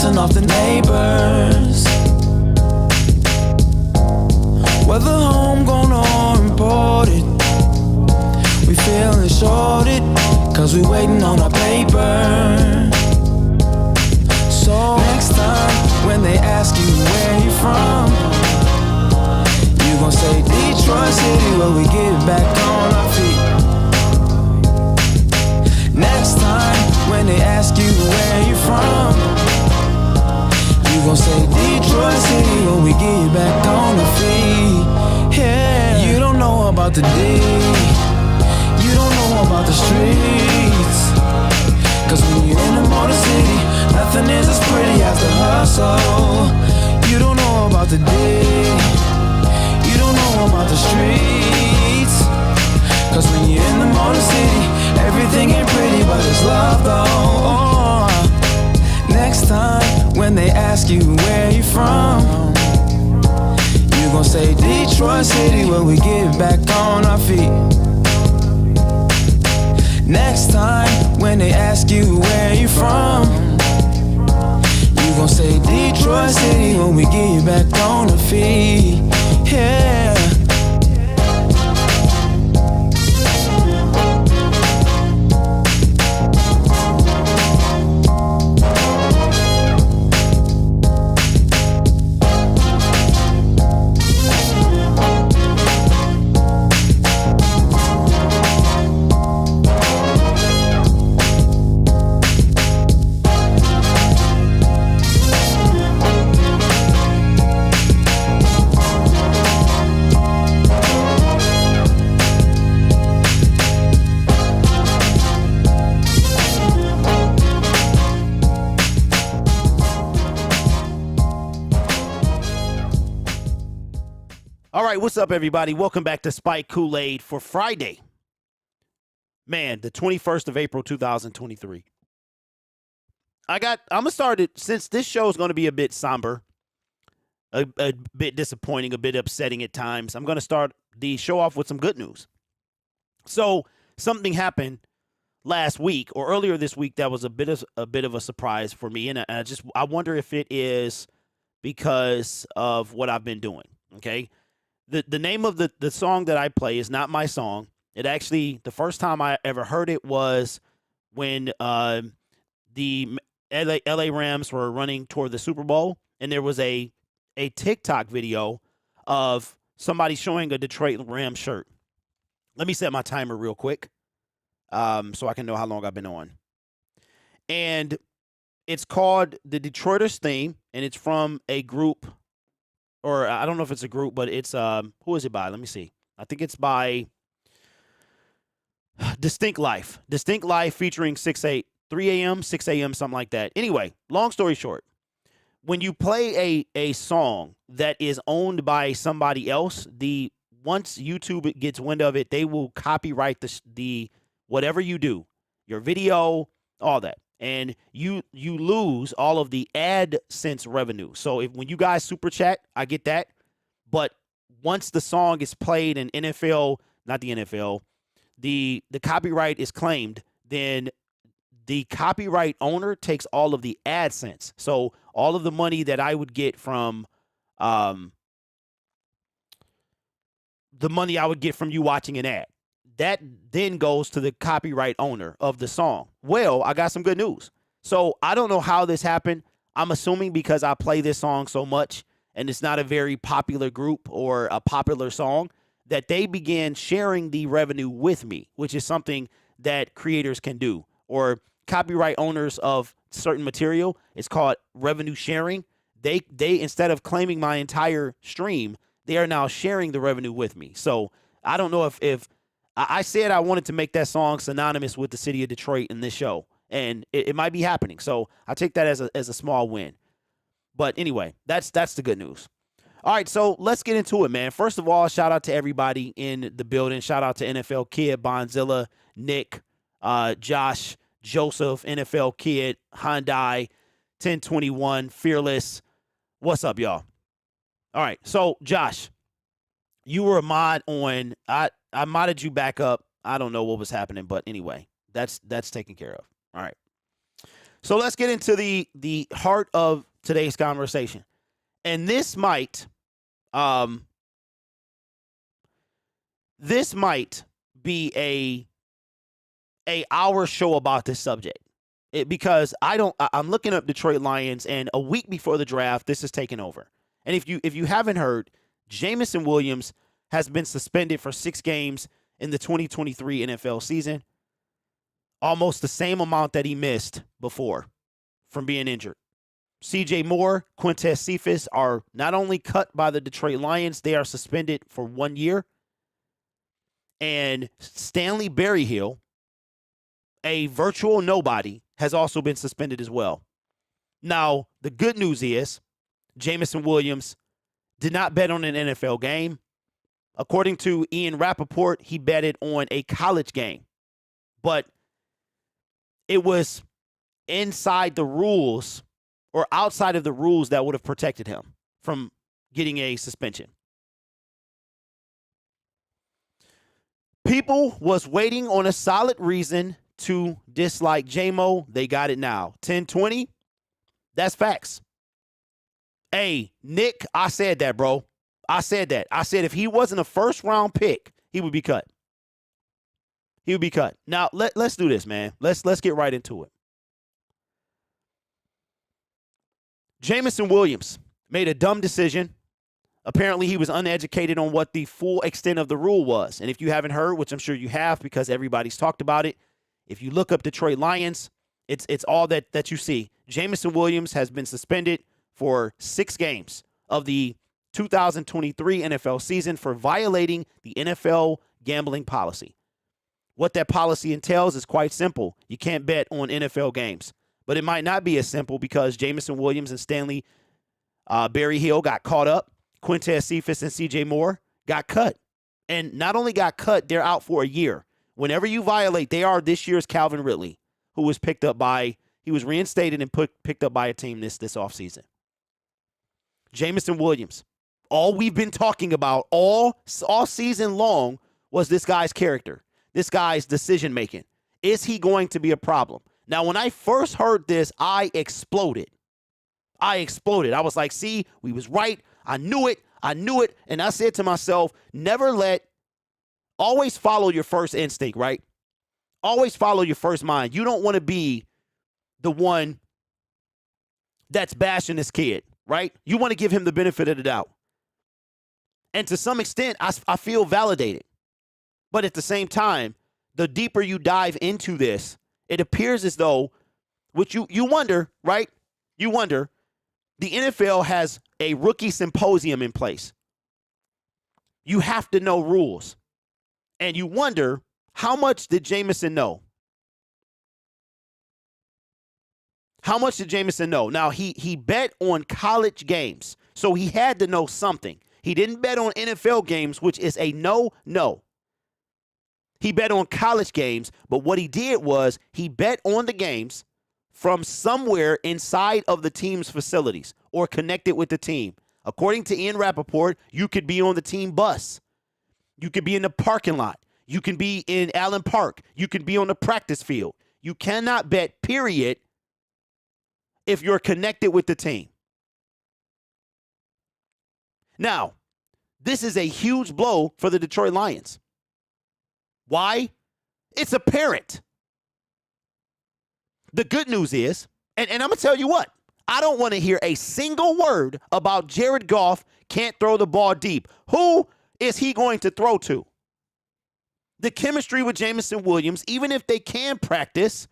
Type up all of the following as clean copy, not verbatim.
bouncing off the neighbors. Whether homegrown or imported, we feeling shorted, cause we waiting on our paper. So next time when they ask you where you from, you gon' say Detroit City, where we get back on our feet. Next time when they ask you where you from, you gon' say Detroit City, where we get back on our feet. Yeah, you don't know about the D, you don't know about the streets, cause when you're in the Motor City, nothing is as pretty as the hustle. You don't know about the D, you don't know about the streets, cause when you're in the Motor City, everything ain't pretty but it's love though. Next time when they ask you where you from, you gon' say Detroit City, where we get back on our feet. Next time when they ask you where you from, you gon' say Detroit City, when we get back on our feet. Yeah. All right, what's up, everybody? Welcome back to Spike Kool-Aid for Friday. Man, the 21st of April, 2023. I'm going to start it, since this show is going to be a bit somber, a bit disappointing, a bit upsetting at times. I'm going to start the show off with some good news. So, something happened last week or earlier this week that was a bit of a surprise for me, and I wonder if it is because of what I've been doing, okay? The name of the song that I play is not my song. It actually, the first time I ever heard it was when the LA Rams were running toward the Super Bowl, and there was a TikTok video of somebody showing a Detroit Rams shirt. Let me set my timer real quick so I can know how long I've been on. And it's called the Detroiters Theme, and it's from a group, or I don't know if it's a group, but it's, who is it by? Let me see. I think it's by Distinct Life. Distinct Life featuring 3 a.m., 6 a.m., something like that. Anyway, long story short, when you play a song that is owned by somebody else, once YouTube gets wind of it, they will copyright the whatever you do, your video, all that. And you lose all of the AdSense revenue. So when you guys super chat, I get that. But once the song is played and the copyright is claimed, then the copyright owner takes all of the AdSense. So all of the money that I would get from the money I would get from you watching an ad, that then goes to the copyright owner of the song. Well, I got some good news. So I don't know how this happened. I'm assuming because I play this song so much and it's not a very popular group or a popular song, that they began sharing the revenue with me, which is something that creators can do, or copyright owners of certain material. It's called revenue sharing. They instead of claiming my entire stream, they are now sharing the revenue with me. So I don't know if I said I wanted to make that song synonymous with the city of Detroit in this show, and it might be happening. So I take that as a small win. But anyway, that's the good news. All right, so let's get into it, man. First of all, shout out to everybody in the building. Shout out to NFL Kid, Bonzilla, Nick, Josh, Joseph, NFL Kid, Hyundai, 1021, Fearless. What's up, y'all? All right, so Josh, you were a mod on. I modded you back up. I don't know what was happening, but anyway, that's taken care of. All right. So let's get into the heart of today's conversation. And this might be a hour show about this subject. Because I'm looking up Detroit Lions, and a week before the draft, this is taking over. And if you haven't heard, Jameson Williams has been suspended for 6 games in the 2023 NFL season, almost the same amount that he missed before from being injured. CJ Moore, Quintez Cephas are not only cut by the Detroit Lions, they are suspended for 1 year. And Stanley Berryhill, a virtual nobody, has also been suspended as well. Now, the good news is Jameson Williams did not bet on an NFL game. According to Ian Rappaport, he betted on a college game. But it was inside the rules or outside of the rules that would have protected him from getting a suspension. People was waiting on a solid reason to dislike J-Mo. They got it now. 10-20, that's facts. Hey, Nick, I said that, bro. I said that. I said if he wasn't a first-round pick, he would be cut. He would be cut. Now, let's do this, man. Let's get right into it. Jameson Williams made a dumb decision. Apparently, he was uneducated on what the full extent of the rule was. And if you haven't heard, which I'm sure you have because everybody's talked about it, if you look up Detroit Lions, it's all that you see. Jameson Williams has been suspended for 6 games of the 2023 NFL season for violating the NFL gambling policy. What that policy entails is quite simple. You can't bet on NFL games. But it might not be as simple because Jameson Williams and Stanley Berryhill got caught up. Quintez Cephas and CJ Moore got cut. And not only got cut, they're out for a year. Whenever you violate, they are this year's Calvin Ridley, who was he was reinstated and picked up by a team this offseason. Jameson Williams, all we've been talking about all season long was this guy's character, this guy's decision-making. Is he going to be a problem? Now, when I first heard this, I exploded. I was like, see, we was right. I knew it. And I said to myself, always follow your first instinct, right? Always follow your first mind. You don't want to be the one that's bashing this kid, right? You want to give him the benefit of the doubt. And to some extent, I feel validated. But at the same time, the deeper you dive into this, it appears as though, which you wonder, right? You wonder, the NFL has a rookie symposium in place. You have to know rules. And you wonder, how much did Jameson know? How much did Jameson know? Now, he bet on college games, so he had to know something. He didn't bet on NFL games, which is a no. He bet on college games, but what he did was he bet on the games from somewhere inside of the team's facilities or connected with the team. According to Ian Rappaport, you could be on the team bus. You could be in the parking lot. You can be in Allen Park. You can be on the practice field. You cannot bet, period, if you're connected with the team. Now, this is a huge blow for the Detroit Lions. Why? It's apparent. The good news is, and I'm going to tell you what, I don't want to hear a single word about Jared Goff can't throw the ball deep. Who is he going to throw to? The chemistry with Jameson Williams, even if they can practice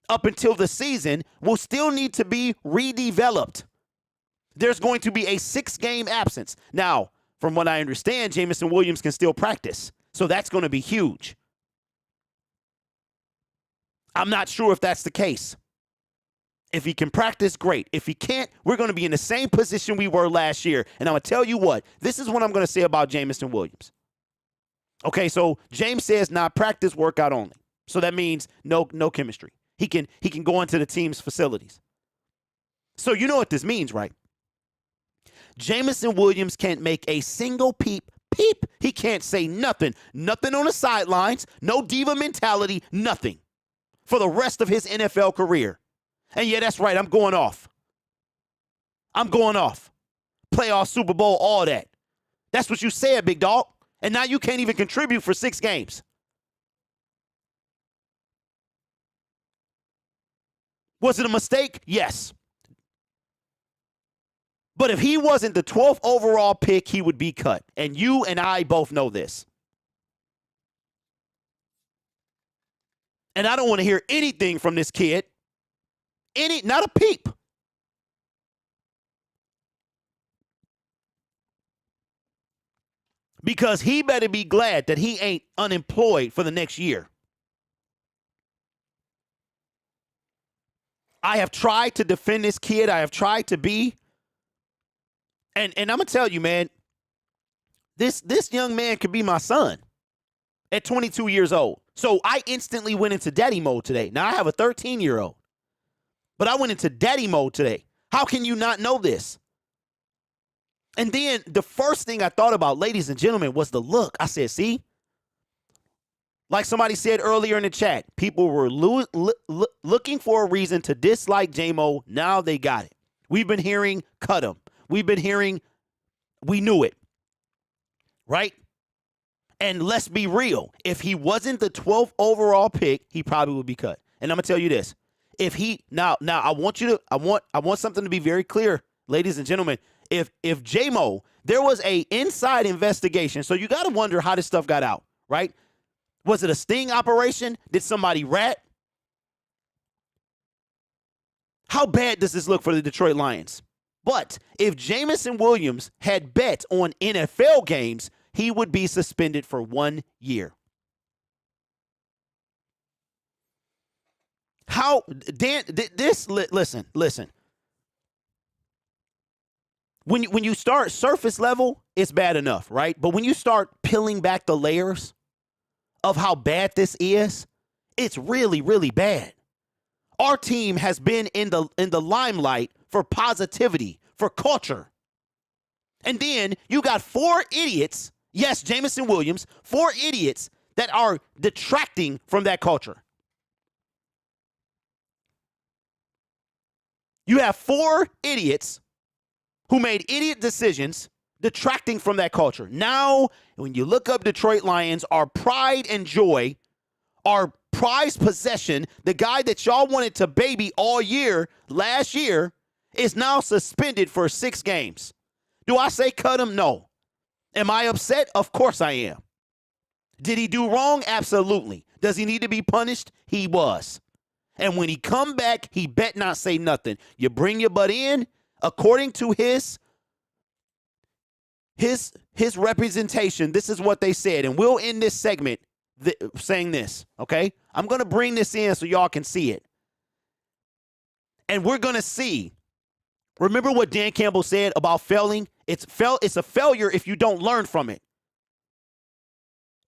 up until the season, will still need to be redeveloped. There's going to be a 6-game absence. Now, from what I understand, Jameson Williams can still practice. So that's going to be huge. I'm not sure if that's the case. If he can practice, great. If he can't, we're going to be in the same position we were last year. And I'm going to tell you what, this is what I'm going to say about Jameson Williams. Okay, so James says, practice, workout only. So that means no chemistry. He can go into the team's facilities. So you know what this means, right? Jameson Williams can't make a single peep. He can't say nothing. Nothing on the sidelines. No diva mentality. Nothing. For the rest of his NFL career. And yeah, that's right. I'm going off. I'm going off. Playoff, Super Bowl, all that. That's what you said, big dog. And now you can't even contribute for 6 games. Was it a mistake? Yes. But if he wasn't the 12th overall pick, he would be cut. And you and I both know this. And I don't want to hear anything from this kid. Not a peep. Because he better be glad that he ain't unemployed for the next year. I have tried to defend this kid. I have tried to be. And I'm going to tell you, man, this young man could be my son at 22 years old. So I instantly went into daddy mode today. Now I have a 13-year-old. But I went into daddy mode today. How can you not know this? And then the first thing I thought about, ladies and gentlemen, was the look. I said, see? Like somebody said earlier in the chat, people were looking for a reason to dislike J-Mo. Now they got it. We've been hearing cut him. We've been hearing we knew it. Right? And let's be real. If he wasn't the 12th overall pick, he probably would be cut. And I'm going to tell you this. If he now I want something to be very clear, ladies and gentlemen. If J-Mo, there was a inside investigation, so you got to wonder how this stuff got out, right? Was it a sting operation? Did somebody rat? How bad does this look for the Detroit Lions? But if Jameson Williams had bet on NFL games, he would be suspended for 1 year. How, Dan, listen. When you start surface level, it's bad enough, right? But when you start peeling back the layers of how bad this is, it's really, really bad. Our team has been in the limelight for positivity, for culture. And then you got 4 idiots, yes, Jameson Williams, 4 idiots that are detracting from that culture. You have 4 idiots who made idiot decisions detracting from that culture. Now, when you look up Detroit Lions, our pride and joy, our prized possession, the guy that y'all wanted to baby all year, last year, is now suspended for 6 games. Do I say cut him? No. Am I upset? Of course I am. Did he do wrong? Absolutely. Does he need to be punished? He was. And when he come back, he bet not say nothing. You bring your butt in, according to his representation, this is what they said. And we'll end this segment saying this, okay? I'm going to bring this in so y'all can see it. And we're going to see. Remember what Dan Campbell said about failing? It's a failure if you don't learn from it.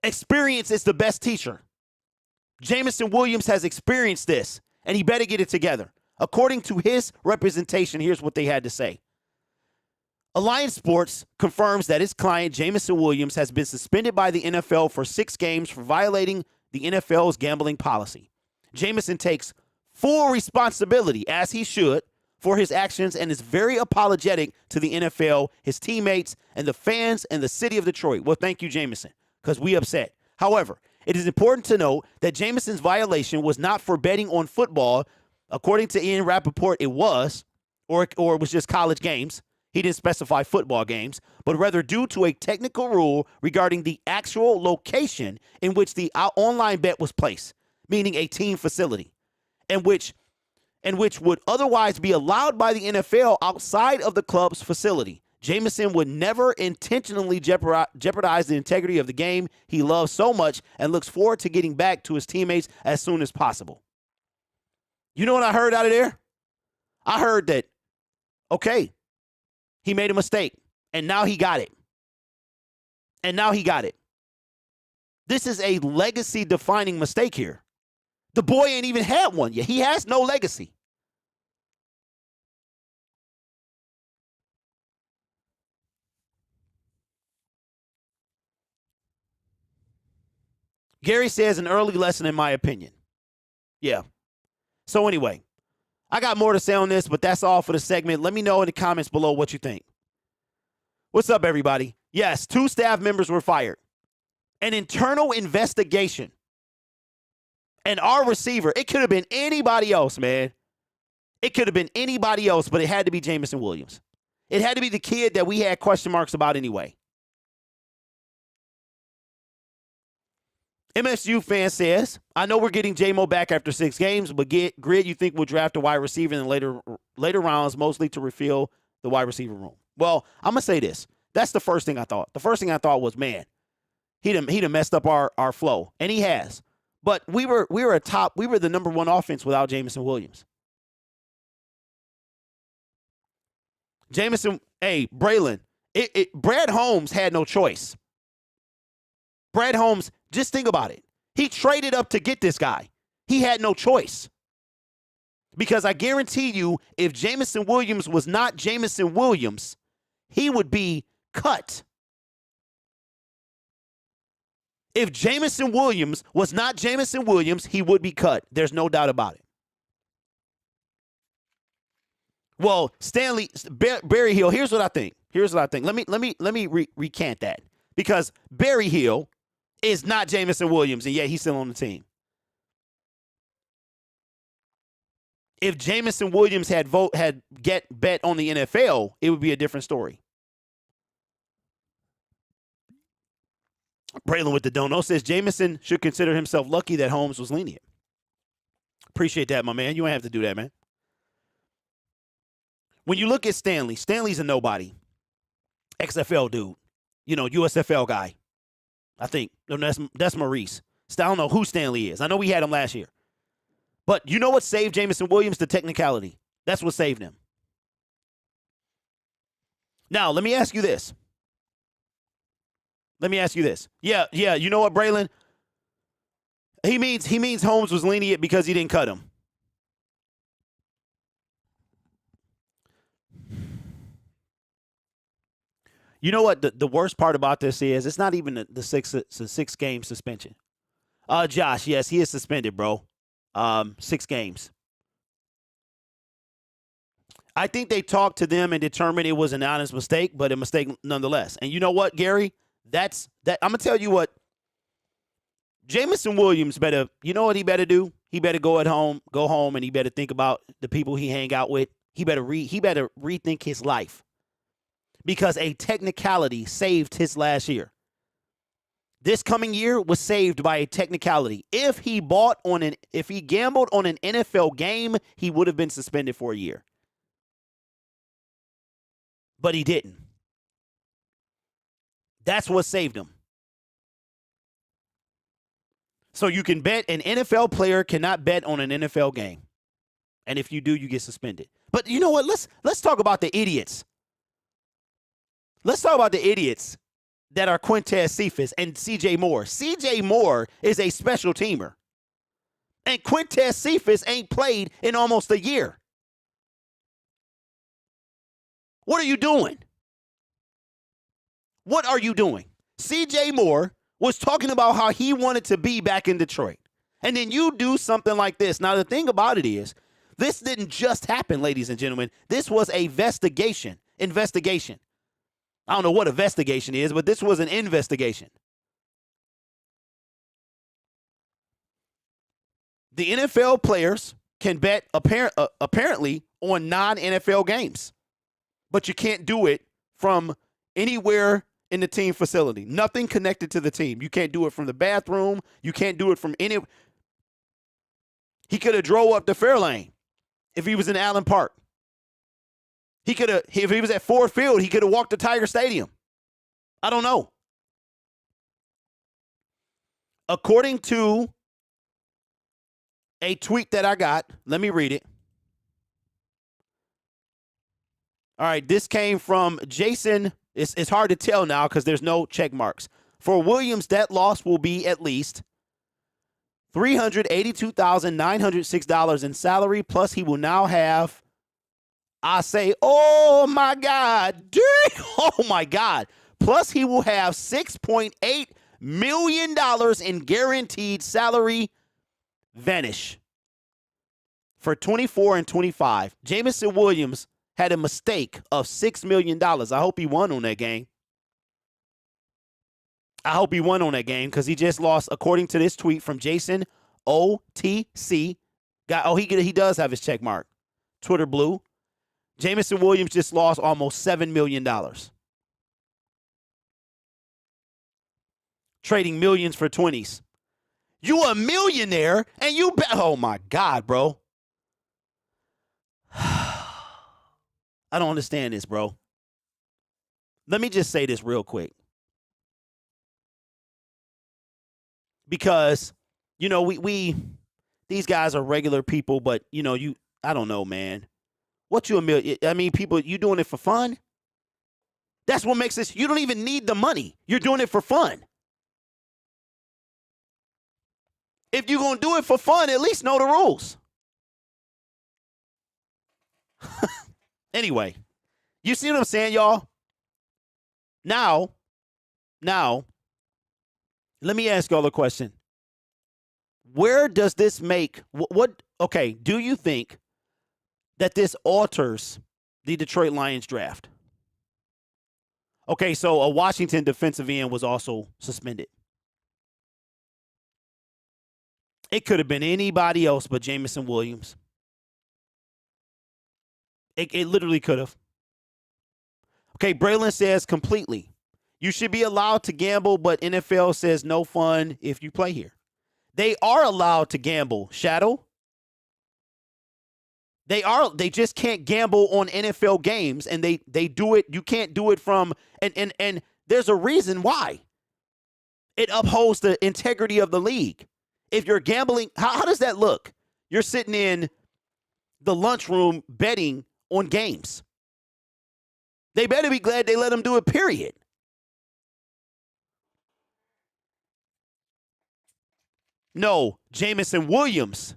Experience is the best teacher. Jameson Williams has experienced this, and he better get it together. According to his representation, here's what they had to say. Alliance Sports confirms that its client, Jameson Williams, has been suspended by the NFL for 6 games for violating the NFL's gambling policy. Jameson takes full responsibility, as he should, for his actions and is very apologetic to the NFL, his teammates, and the fans and the city of Detroit. Well, thank you, Jameson, because we upset. However, it is important to note that Jameson's violation was not for betting on football. According to Ian Rappaport, it was, or it was just college games. He didn't specify football games, but rather due to a technical rule regarding the actual location in which the online bet was placed, meaning a team facility, and which would otherwise be allowed by the NFL outside of the club's facility. Jameson would never intentionally jeopardize the integrity of the game he loves so much and looks forward to getting back to his teammates as soon as possible. You know what I heard out of there? I heard that, okay, he made a mistake, and now he got it. This is a legacy-defining mistake here. The boy ain't even had one yet. He has no legacy. Gary says an early lesson in my opinion. Yeah. So anyway, I got more to say on this, but that's all for the segment. Let me know in the comments below what you think. What's up, everybody? Yes, 2 staff members were fired. An internal investigation. And our receiver, it could have been anybody else, man. It could have been anybody else, but it had to be Jameson Williams. It had to be the kid that we had question marks about anyway. MSU fan says, I know we're getting J-Mo back after 6 games, but Grid, you think we'll draft a wide receiver in the later rounds, mostly to refill the wide receiver room? Well, I'm going to say this. That's the first thing I thought. The first thing I thought was, man, he done messed up our flow, and he has. But we were the number 1 offense without Jameson Williams. Braylon, Brad Holmes had no choice. Brad Holmes, just think about it. He traded up to get this guy. He had no choice. Because I guarantee you, if Jameson Williams was not Jameson Williams, he would be cut. If Jameson Williams was not Jameson Williams, he would be cut. There's no doubt about it. Well, Barry Hill, here's what I think. Let me recant that. Because Barry Hill is not Jameson Williams, and yet he's still on the team. If Jameson Williams had bet on the NFL, it would be a different story. Braylon with the dono says Jameson should consider himself lucky that Holmes was lenient. Appreciate that, my man. You ain't have to do that, man. When you look at Stanley's a nobody. XFL dude. USFL guy. I think. No, that's Maurice. I don't know who Stanley is. I know we had him last year. But you know what saved Jameson Williams? The technicality. That's what saved him. Now, let me ask you this. Yeah, you know what, Braylon? He means Holmes was lenient because he didn't cut him. You know what the worst part about this is? It's not even the 6-game suspension. Josh, yes, he is suspended, bro. 6 games. I think they talked to them and determined it was an honest mistake, but a mistake nonetheless. And you know what, Gary? That's that. I'm gonna tell you what. Jameson Williams better. You know what he better do? He better go home, and he better think about the people he hang out with. He better rethink his life. Because a technicality saved his last year. This coming year was saved by a technicality. If he gambled on an NFL game, he would have been suspended for a year. But he didn't. That's what saved him. So you can bet an NFL player cannot bet on an NFL game. And if you do, you get suspended. But you know what? Let's talk about the idiots. Let's talk about the idiots that are Quintez Cephas and CJ Moore. CJ Moore is a special teamer. And Quintez Cephas ain't played in almost a year. What are you doing? What are you doing? CJ Moore was talking about how he wanted to be back in Detroit. And then you do something like this. Now, the thing about it is, this didn't just happen, ladies and gentlemen. This was a investigation. I don't know what investigation is, but this was an investigation. The NFL players can bet apparently on non-NFL games, but you can't do it from anywhere in the team facility. Nothing connected to the team. You can't do it from the bathroom. You can't do it from any. He could have drove up to Fairlane if he was in Allen Park. He could have, if he was at Ford Field, he could have walked to Tiger Stadium. I don't know. According to a tweet that I got, let me read it. All right, this came from Jason. It's hard to tell now because there's no check marks. For Williams, that loss will be at least $382,906 in salary, plus he will now have, I say, oh my God, oh my God. Plus he will have $6.8 million in guaranteed salary vanish. for 24 and 25. Jameson Williams had a mistake of $6 million. I hope he won on that game. I hope he won on that game because he just lost, according to this tweet from Jason OTC. He does have his check mark. Twitter blue. Jameson Williams just lost almost $7 million. Trading millions for 20s. You a millionaire and you bet. Oh my God, bro. I don't understand this, bro. Let me just say this real quick. Because, you know, we these guys are regular people, but, you know, I don't know, man. What you a million? I mean, people, you doing it for fun? That's what makes this. You don't even need the money. You're doing it for fun. If you're going to do it for fun, at least know the rules. Anyway, you see what I'm saying, y'all? Now, let me ask y'all a question. Where does this make okay, do you think that this alters the Detroit Lions draft? Okay, so a Washington defensive end was also suspended. It could have been anybody else but Jameson Williams. It literally could have. Okay, Braylon says completely. You should be allowed to gamble, but NFL says no fun if you play here. They are allowed to gamble, Shadow. They just can't gamble on NFL games, and they do it. You can't do it from and there's a reason why. It upholds the integrity of the league. If you're gambling, how does that look? You're sitting in the lunchroom betting on games. They better be glad they let them do it, period. No, Jameson Williams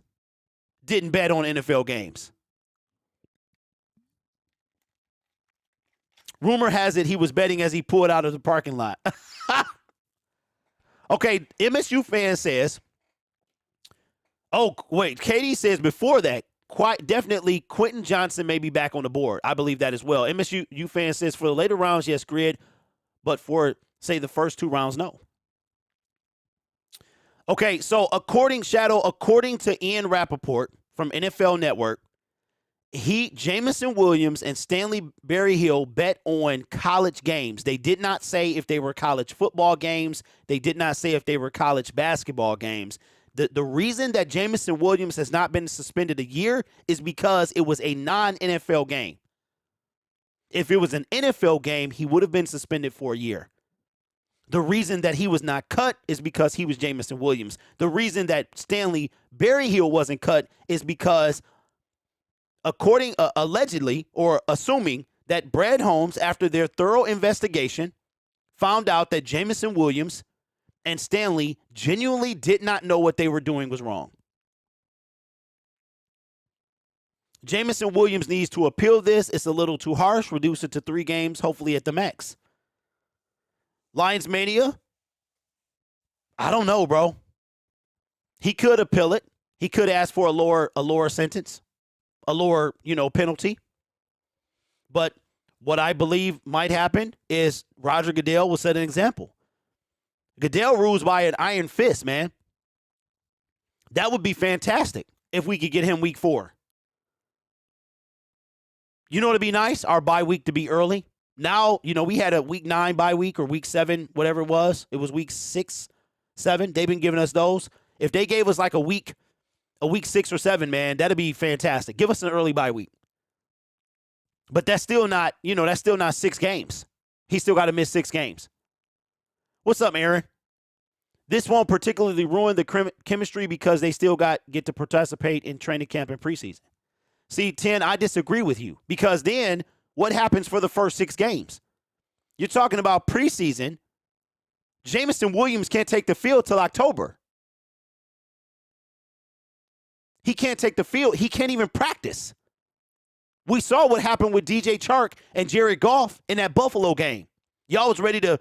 didn't bet on NFL games. Rumor has it he was betting as he pulled out of the parking lot. Okay, MSU fan says, oh, wait, Katie says before that, quite definitely Quentin Johnson may be back on the board. I believe that as well. MSU fan says for the later rounds, yes, grid, but for, say, the first two rounds, no. Okay, so according to Ian Rappaport from NFL Network, Jameson Williams and Stanley Berryhill bet on college games. They did not say if they were college football games. They did not say if they were college basketball games. The reason that Jameson Williams has not been suspended a year is because it was a non-NFL game. If it was an NFL game, he would have been suspended for a year. The reason that he was not cut is because he was Jameson Williams. The reason that Stanley Berryhill wasn't cut is because allegedly or assuming that Brad Holmes, after their thorough investigation, found out that Jameson Williams and Stanley genuinely did not know what they were doing was wrong. Jameson Williams needs to appeal this. It's a little too harsh. Reduce it to 3 games, hopefully at the max. Lions Mania, I don't know, bro. He could appeal it. He could ask for a lower sentence, a lower, penalty. But what I believe might happen is Roger Goodell will set an example. Goodell rules by an iron fist, man. That would be fantastic if we could get him week 4. You know what would be nice? Our bye week to be early. Now, we had a week 9 bye week or week 7, whatever it was. It was week 6, 7. They've been giving us those. If they gave us like a week 6 or 7, man, that'd be fantastic. Give us an early bye week. But that's still not, that's still not 6 games. He still got to miss 6 games. What's up, Aaron? This won't particularly ruin the chemistry because they still get to participate in training camp and preseason. See, 10, I disagree with you because then what happens for the first 6 games? You're talking about preseason. Jameson Williams can't take the field till October. He can't take the field. He can't even practice. We saw what happened with DJ Chark and Jared Goff in that Buffalo game. Y'all was ready to.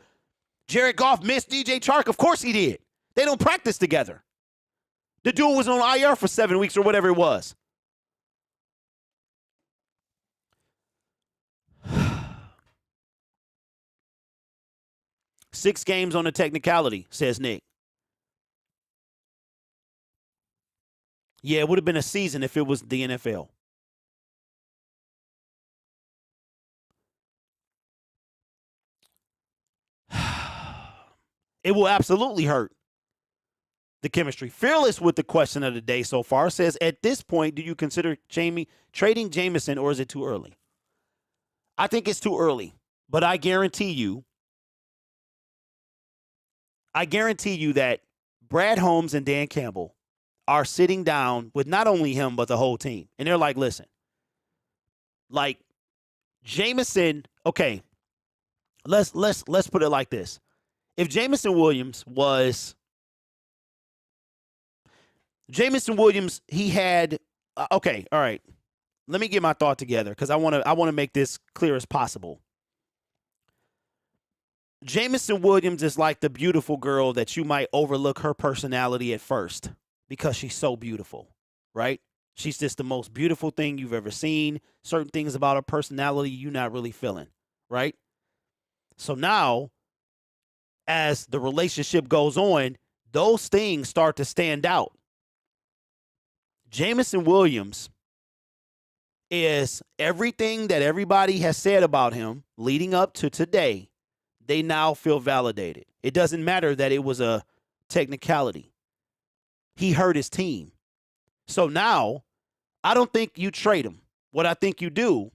Jared Goff missed DJ Chark. Of course he did. They don't practice together. The dude was on IR for 7 weeks or whatever it was. 6 games on a technicality, says Nick. Yeah, it would have been a season if it was the NFL. It will absolutely hurt the chemistry. Fearless with the question of the day so far says, at this point, do you consider trading Jameson, or is it too early? I think it's too early, but I guarantee you that Brad Holmes and Dan Campbell are sitting down with not only him, but the whole team. And they're like, listen, like Jameson, okay, let's put it like this. If Jameson Williams, he had, okay, all right. Let me get my thought together because I want to make this clear as possible. Jameson Williams is like the beautiful girl that you might overlook her personality at first because she's so beautiful, right? She's just the most beautiful thing you've ever seen. Certain things about her personality you're not really feeling, right? So now, as the relationship goes on, those things start to stand out. Jameson Williams is everything that everybody has said about him leading up to today. They now feel validated. It doesn't matter that it was a technicality. He hurt his team. So now, I don't think you trade him. What I think you do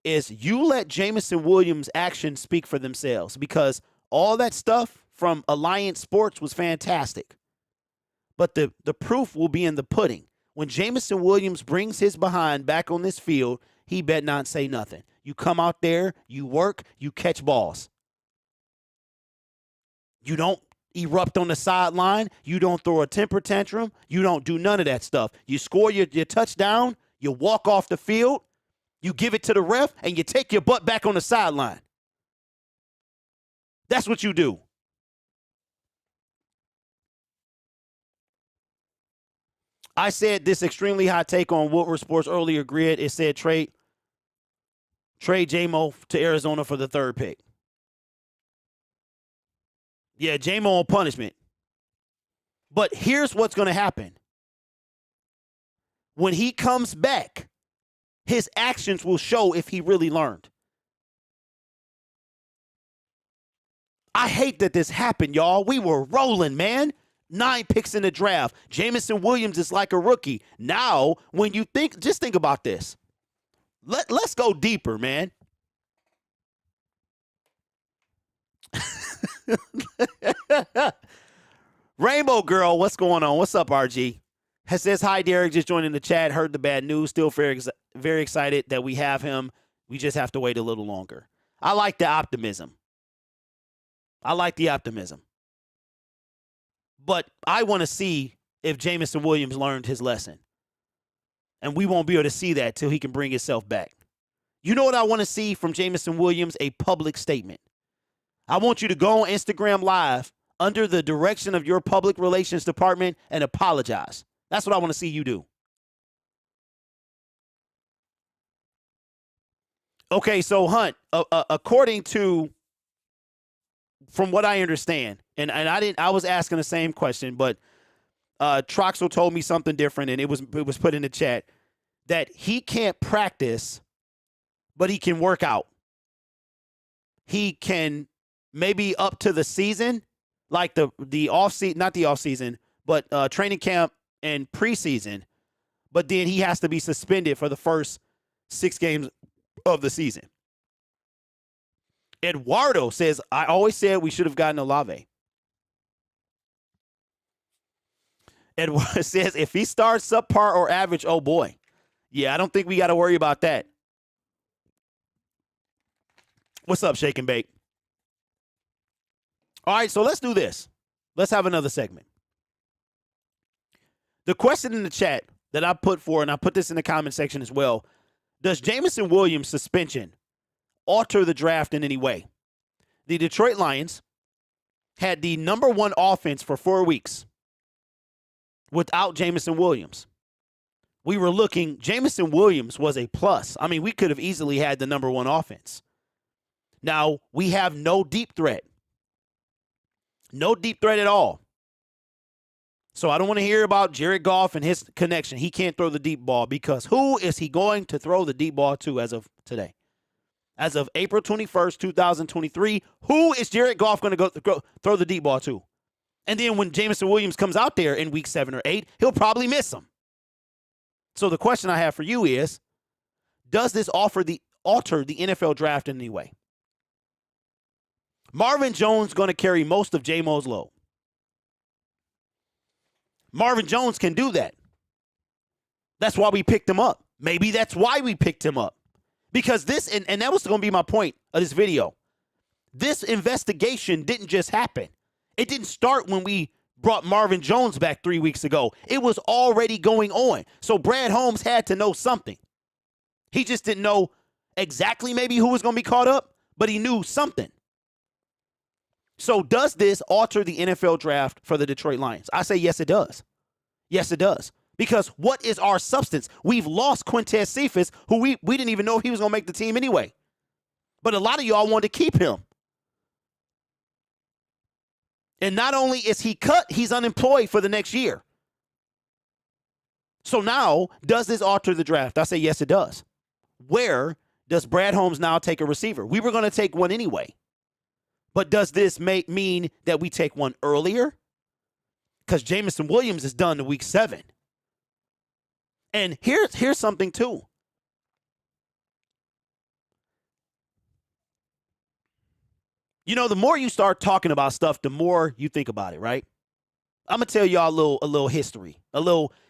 is you let Jameson Williams' actions speak for themselves, because all that stuff from Alliance Sports was fantastic. But the proof will be in the pudding. When Jameson Williams brings his behind back on this field, he bet not say nothing. You come out there, you work, you catch balls. You don't erupt on the sideline. You don't throw a temper tantrum. You don't do none of that stuff. You score your touchdown, you walk off the field, you give it to the ref, and you take your butt back on the sideline. That's what you do. I said this extremely hot take on Woodward Sports earlier grid. It said trade J-Mo to Arizona for the 3rd pick. Yeah, J-Mo on punishment. But here's what's going to happen. When he comes back, his actions will show if he really learned. I hate that this happened, y'all. We were rolling, man. 9 picks in the draft. Jameson Williams is like a rookie. Now, when you just think about this. Let's go deeper, man. Rainbow Girl, what's going on? What's up, RG? Says, hi, Derek. Just joining the chat. Heard the bad news. Still very excited that we have him. We just have to wait a little longer. I like the optimism. But I want to see if Jameson Williams learned his lesson. And we won't be able to see that till he can bring himself back. You know what I want to see from Jameson Williams? A public statement. I want you to go on Instagram Live under the direction of your public relations department and apologize. That's what I want to see you do. Okay, so Hunt, according to, from what I understand, and I was asking the same question, but Troxel told me something different, and it was put in the chat that he can't practice, but he can work out. He can maybe up to the season, like the off season, not the off season, but training camp and preseason. But then he has to be suspended for the first 6 games of the season. Eduardo says, I always said we should have gotten Olave. Eduardo says, if he starts subpar or average, oh boy. Yeah, I don't think we got to worry about that. What's up, Shake and Bake? All right, so let's do this. Let's have another segment. The question in the chat that I put for, and I put this in the comment section as well, does Jameson Williams' suspension alter the draft in any way? The Detroit Lions had the number 1 offense for 4 weeks without Jameson Williams. We were looking, Jameson Williams was a plus. I mean, we could have easily had the number 1 offense. Now, we have no deep threat. No deep threat at all. So I don't want to hear about Jared Goff and his connection. He can't throw the deep ball because who is he going to throw the deep ball to as of today? As of April 21st, 2023, who is Jared Goff going to go throw the deep ball to? And then when Jameson Williams comes out there in week 7 or 8, he'll probably miss him. So the question I have for you is, does this alter the NFL draft in any way? Marvin Jones going to carry most of J-Mo's load. Marvin Jones can do that. That's why we picked him up. Maybe that's why we picked him up. Because this, and that was going to be my point of this video. This investigation didn't just happen. It didn't start when we brought Marvin Jones back 3 weeks ago. It was already going on. So Brad Holmes had to know something. He just didn't know exactly maybe who was going to be caught up, but he knew something. So does this alter the NFL draft for the Detroit Lions? I say yes, it does. Yes, it does. Because what is our substance? We've lost Quintez Cephas, who we didn't even know if he was going to make the team anyway. But a lot of y'all wanted to keep him. And not only is he cut, he's unemployed for the next year. So now, does this alter the draft? I say yes, it does. Where does Brad Holmes now take a receiver? We were going to take one anyway. But does this mean that we take one earlier? Because Jameson Williams is done in week 7. And here's something too. You know, the more you start talking about stuff, the more you think about it, right? I'm going to tell y'all a little history.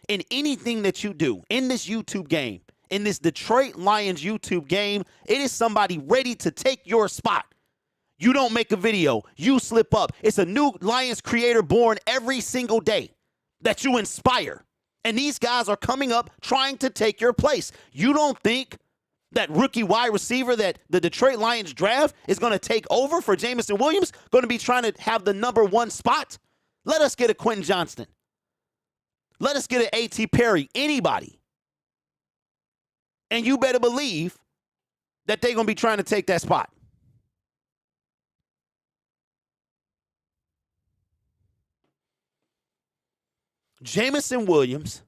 In anything that you do, in this YouTube game, in this Detroit Lions YouTube game, it is somebody ready to take your spot. You don't make a video, you slip up. It's a new Lions creator born every single day that you inspire. And these guys are coming up trying to take your place. You don't think that rookie wide receiver that the Detroit Lions draft is going to take over for Jameson Williams, going to be trying to have the number 1 spot? Let us get a Quentin Johnston. Let us get an A.T. Perry, anybody. And you better believe that they're going to be trying to take that spot. Jameson Williams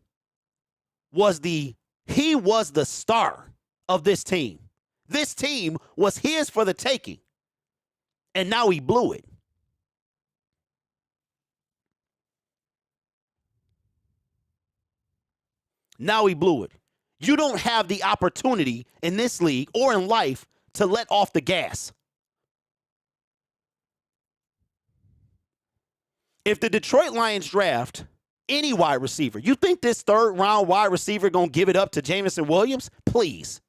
was the star of this team. This team was his for the taking. And now he blew it. Now he blew it. You don't have the opportunity in this league or in life to let off the gas. If the Detroit Lions draft any wide receiver, you think this 3rd round wide receiver going to give it up to Jameson Williams? Please.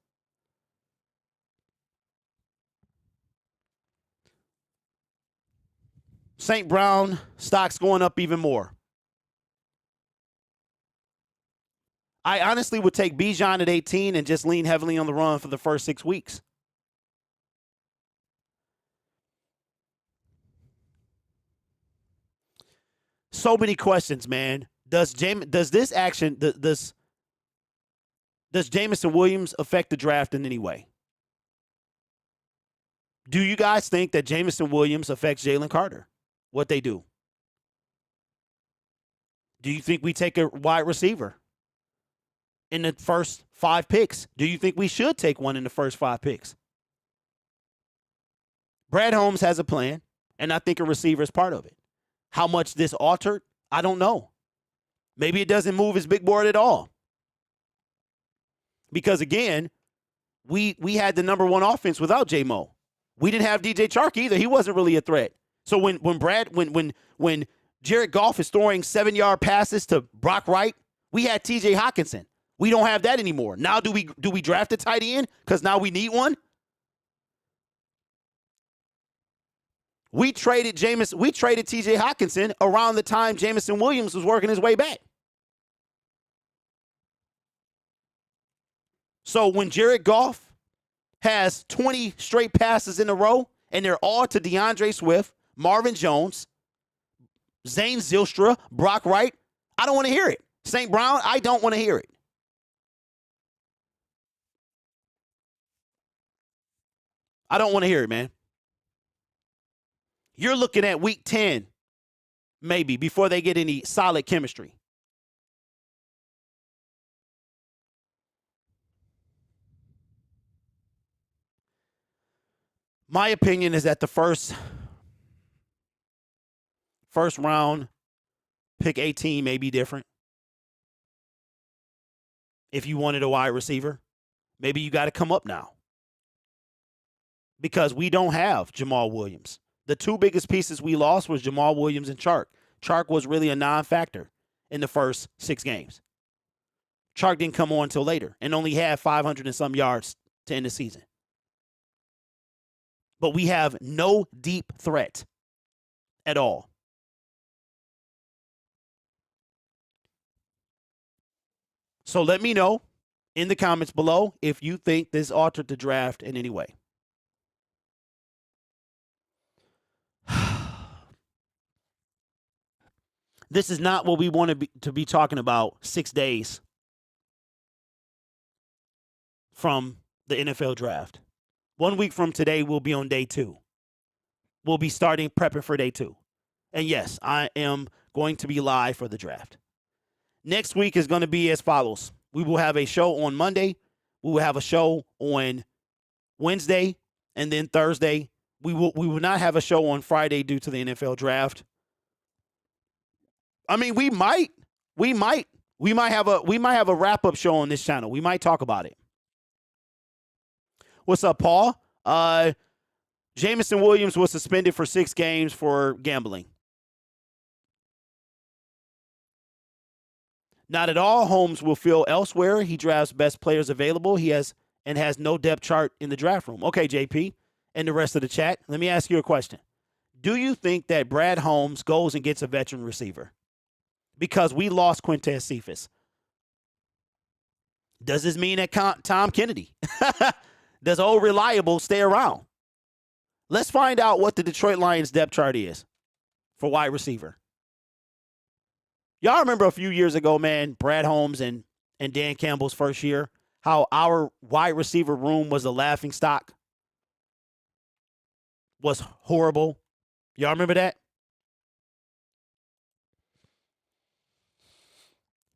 St. Brown stocks going up even more. I honestly would take Bijan at 18 and just lean heavily on the run for the first 6 weeks. So many questions, man. Does Jameson Williams affect the draft in any way? Do you guys think that Jameson Williams affects Jalen Carter? What they do? Do you think we take a wide receiver in the first 5 picks? Do you think we should take one in the first 5 picks? Brad Holmes has a plan, and I think a receiver is part of it. How much this altered, I don't know. Maybe it doesn't move his big board at all. Because again, we had the number 1 offense without J-Mo. We didn't have DJ Chark either. He wasn't really a threat. So when Jared Goff is throwing 7-yard passes to Brock Wright, we had TJ Hawkinson. We don't have that anymore. Now do we draft a tight end because now we need one? We traded TJ Hawkinson around the time Jameson Williams was working his way back. So when Jared Goff has 20 straight passes in a row, and they're all to DeAndre Swift, Marvin Jones, Zane Zylstra, Brock Wright, I don't want to hear it. St. Brown, I don't want to hear it. I don't want to hear it, man. You're looking at week 10, maybe, before they get any solid chemistry. My opinion is that the first round, pick 18 may be different. If you wanted a wide receiver, maybe you got to come up now. Because we don't have Jamal Williams. The two biggest pieces we lost was Jamal Williams and Chark. Chark was really a non-factor in the first 6 games. Chark didn't come on until later and only had 500 and some yards to end the season. But we have no deep threat at all. So let me know in the comments below if you think this altered the draft in any way. This is not what we want to be talking about 6 days from the NFL draft. 1 week from today, we'll be on day 2. We'll be starting prepping for day 2. And yes, I am going to be live for the draft. Next week is going to be as follows. We will have a show on Monday. We will have a show on Wednesday. And then Thursday, we will not have a show on Friday due to the NFL draft. I mean, we might have a wrap-up show on this channel. We might talk about it. What's up, Paul? Jameson Williams was suspended for 6 games for gambling. Not at all. Holmes will fill elsewhere. He drafts best players available. He has no depth chart in the draft room. Okay, JP, and the rest of the chat. Let me ask you a question. Do you think that Brad Holmes goes and gets a veteran receiver? Because we lost Quintez Cephas. Does this mean that Tom Kennedy, does old reliable stay around? Let's find out what the Detroit Lions depth chart is for wide receiver. Y'all remember a few years ago, man, Brad Holmes and Dan Campbell's first year, how our wide receiver room was a laughing stock? Was horrible. Y'all remember that?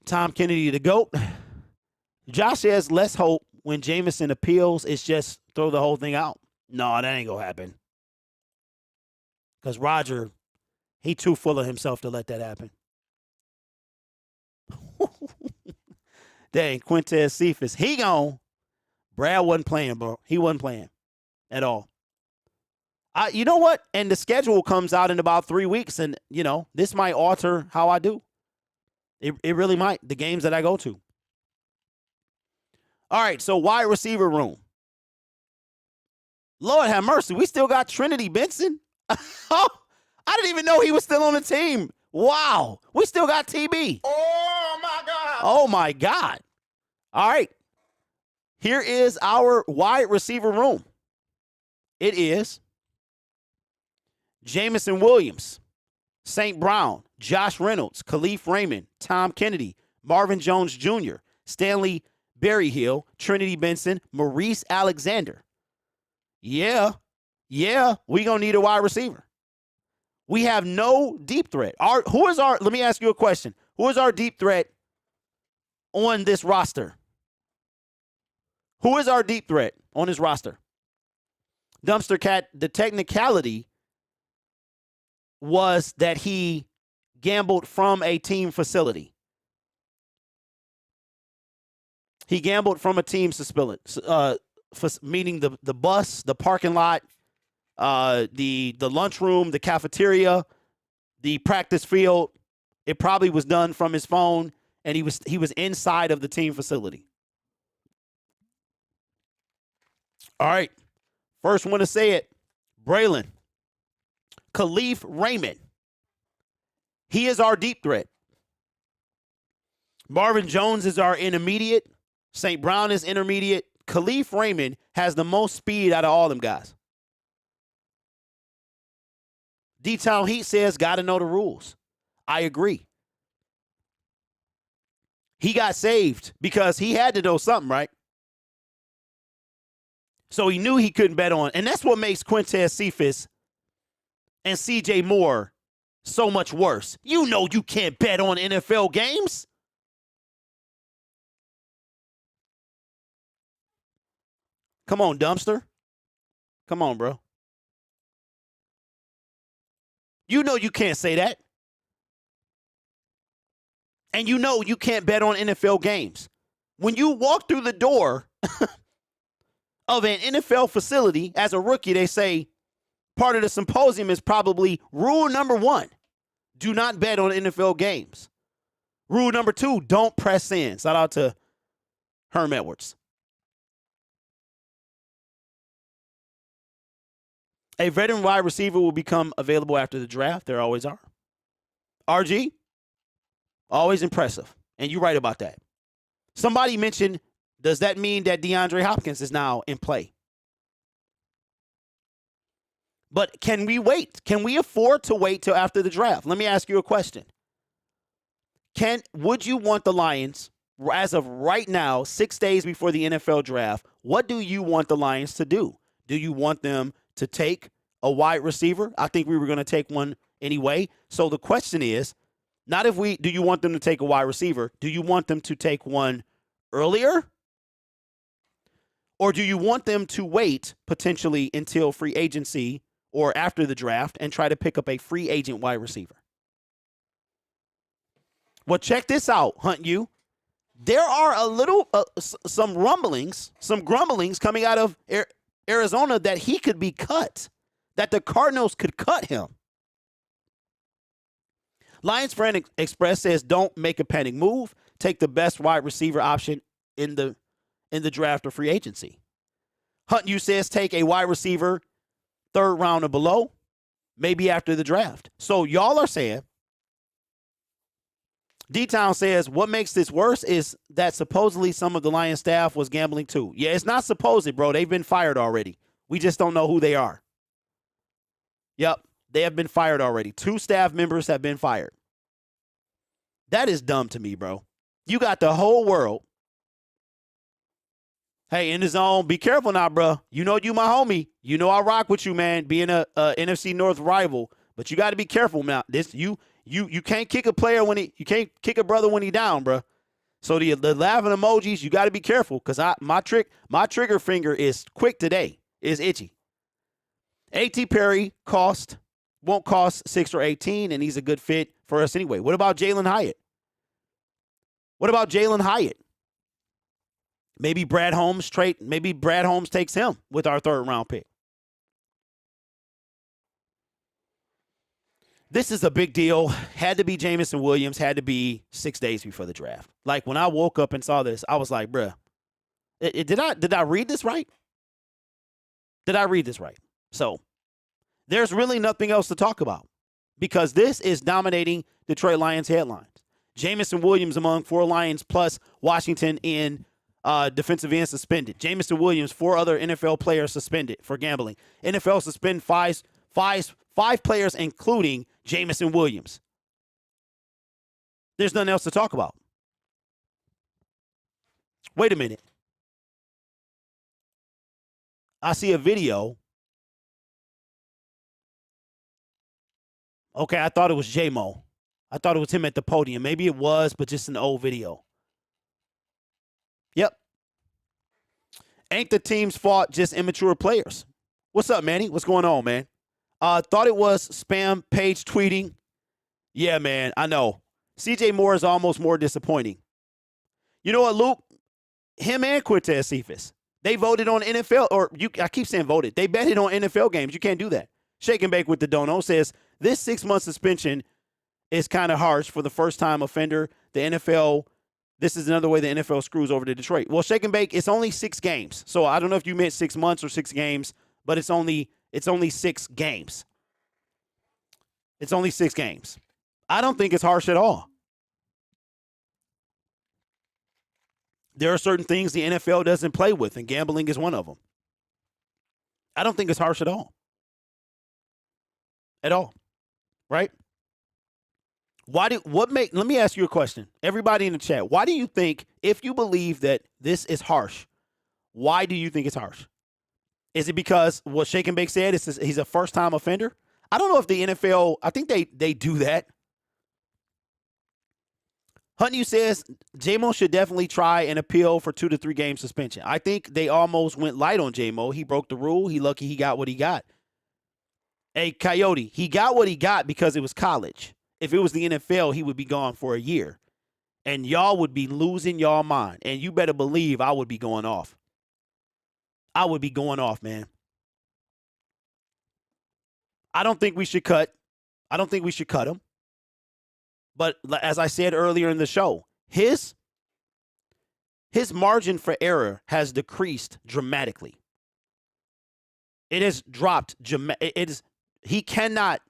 Tom Kennedy, the GOAT. Josh says, let's hope when Jameson appeals, it's just throw the whole thing out. No, that ain't going to happen. Because Roger, he too full of himself to let that happen. Dang, Quintez Cephas, he gone. Brad wasn't playing, bro. He wasn't playing at all. You know what? And the schedule comes out in about 3 weeks, and, this might alter how I do. It really might, the games that I go to. All right, so wide receiver room. Lord have mercy, we still got Trinity Benson? I didn't even know he was still on the team. Wow, we still got TB. Oh, my God. Oh, my God. All right, here is our wide receiver room. It is Jameson Williams, St. Brown, Josh Reynolds, Khalif Raymond, Tom Kennedy, Marvin Jones Jr., Stanley Berryhill, Trinity Benson, Maurice Alexander. Yeah, we going to need a wide receiver. We have no deep threat. Let me ask you a question. Who is our deep threat on this roster? Who is our deep threat on this roster? Dumpster Cat, the technicality was that he gambled from a team facility. He gambled from a team facility, meaning the bus, the parking lot, the lunchroom, the cafeteria, the practice field. It probably was done from his phone, and he was inside of the team facility. All right. First one to say it, Braylon. Khalif Raymond. He is our deep threat. Marvin Jones is our intermediate. St. Brown is intermediate. Khalif Raymond has the most speed out of all them guys. D-Town Heat says, got to know the rules. I agree. He got saved because he had to know something, right? So he knew he couldn't bet on. And that's what makes Quintez Cephas and CJ Moore so much worse. You know you can't bet on NFL games. Come on, dumpster. Come on, bro. You know you can't say that. And you know you can't bet on NFL games. When you walk through the door of an NFL facility as a rookie, they say part of the symposium is probably rule number 1, do not bet on NFL games. Rule number 2, don't press in. Shout out to Herm Edwards. A veteran wide receiver will become available after the draft. There always are. RG, always impressive. And you're right about that. Somebody mentioned, does that mean that DeAndre Hopkins is now in play? But can we wait? Can we afford to wait till after the draft? Let me ask you a question. Would you want the Lions, as of right now, 6 days before the NFL draft, what do you want the Lions to do? Do you want them to take a wide receiver? I think we were going to take one anyway. So the question is, not do you want them to take a wide receiver? Do you want them to take one earlier? Or do you want them to wait potentially until free agency or after the draft and try to pick up a free agent wide receiver? Well, check this out, Hunt You. There are some grumblings coming out of Arizona that he could be cut, that the Cardinals could cut him. Lions Fan Express says don't make a panic move. Take the best wide receiver option in the draft or free agency. Hunt You says take a wide receiver 3rd round or below, maybe after the draft. So y'all are saying, D-Town says, what makes this worse is that supposedly some of the Lions staff was gambling too. Yeah, it's not supposed, bro. They've been fired already. We just don't know who they are. Yep, they have been fired already. 2 staff members have been fired. That is dumb to me, bro. You got the whole world. Hey, in the zone, be careful now, bro. You know you my homie. You know I rock with you, man, being a NFC North rival. But you got to be careful now. You can't kick a player you can't kick a brother when he down, bro. So the laughing emojis, you got to be careful because my trigger finger is quick today. It's itchy. A.T. Perry won't cost 6 or 18, and he's a good fit for us anyway. What about Jalen Hyatt? Maybe Brad Holmes takes him with our 3rd round pick. This is a big deal. Had to be Jameson Williams. Had to be 6 days before the draft. Like when I woke up and saw this, I was like, bruh, did I read this right? Did I read this right? So there's really nothing else to talk about because this is dominating Detroit Lions headlines. Jameson Williams among 4 Lions plus Washington in defensive end suspended. Jameson Williams, 4 other NFL players suspended for gambling. NFL suspend five players, including Jameson Williams. There's nothing else to talk about. Wait a minute. I see a video. Okay, I thought it was J-Mo. I thought it was him at the podium. Maybe it was, but just an old video. Yep. Ain't the team's fault, just immature players. What's up, Manny? What's going on, man? Thought it was spam page tweeting. Yeah, man, I know. CJ Moore is almost more disappointing. You know what, Luke? Him and Quintez Cephas, they voted on NFL, I keep saying voted. They betted on NFL games. You can't do that. Shake and Bake with the Dono says, this 6-month suspension is kind of harsh for the first-time offender. The NFL, this is another way the NFL screws over to Detroit. Well, Shake and Bake, it's only 6 games. So I don't know if you meant 6 months or 6 games, but it's only 6 games. It's only 6 games. I don't think it's harsh at all. There are certain things the NFL doesn't play with, and gambling is one of them. I don't think it's harsh at all. At all. Right? Let me ask you a question. Everybody in the chat, why do you think, if you believe that this is harsh, why do you think it's harsh? Is it because what Shake and Bake said, he's a first-time offender? I don't know if the NFL, I think they do that. Huntley says J-Mo should definitely try and appeal for 2 to 3 game suspension. I think they almost went light on J-Mo. He broke the rule. He lucky he got what he got. Hey, Coyote, he got what he got because it was college. If it was the NFL, he would be gone for a year. And y'all would be losing y'all mind. And you better believe I would be going off. I would be going off, man. I don't think we should cut. I don't think we should cut him. But as I said earlier in the show, his margin for error has decreased dramatically. It has dropped. He cannot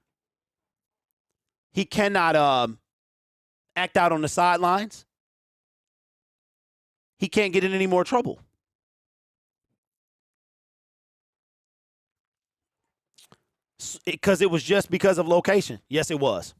act out on the sidelines. He can't get in any more trouble. Because it was just because of location. Yes, it was.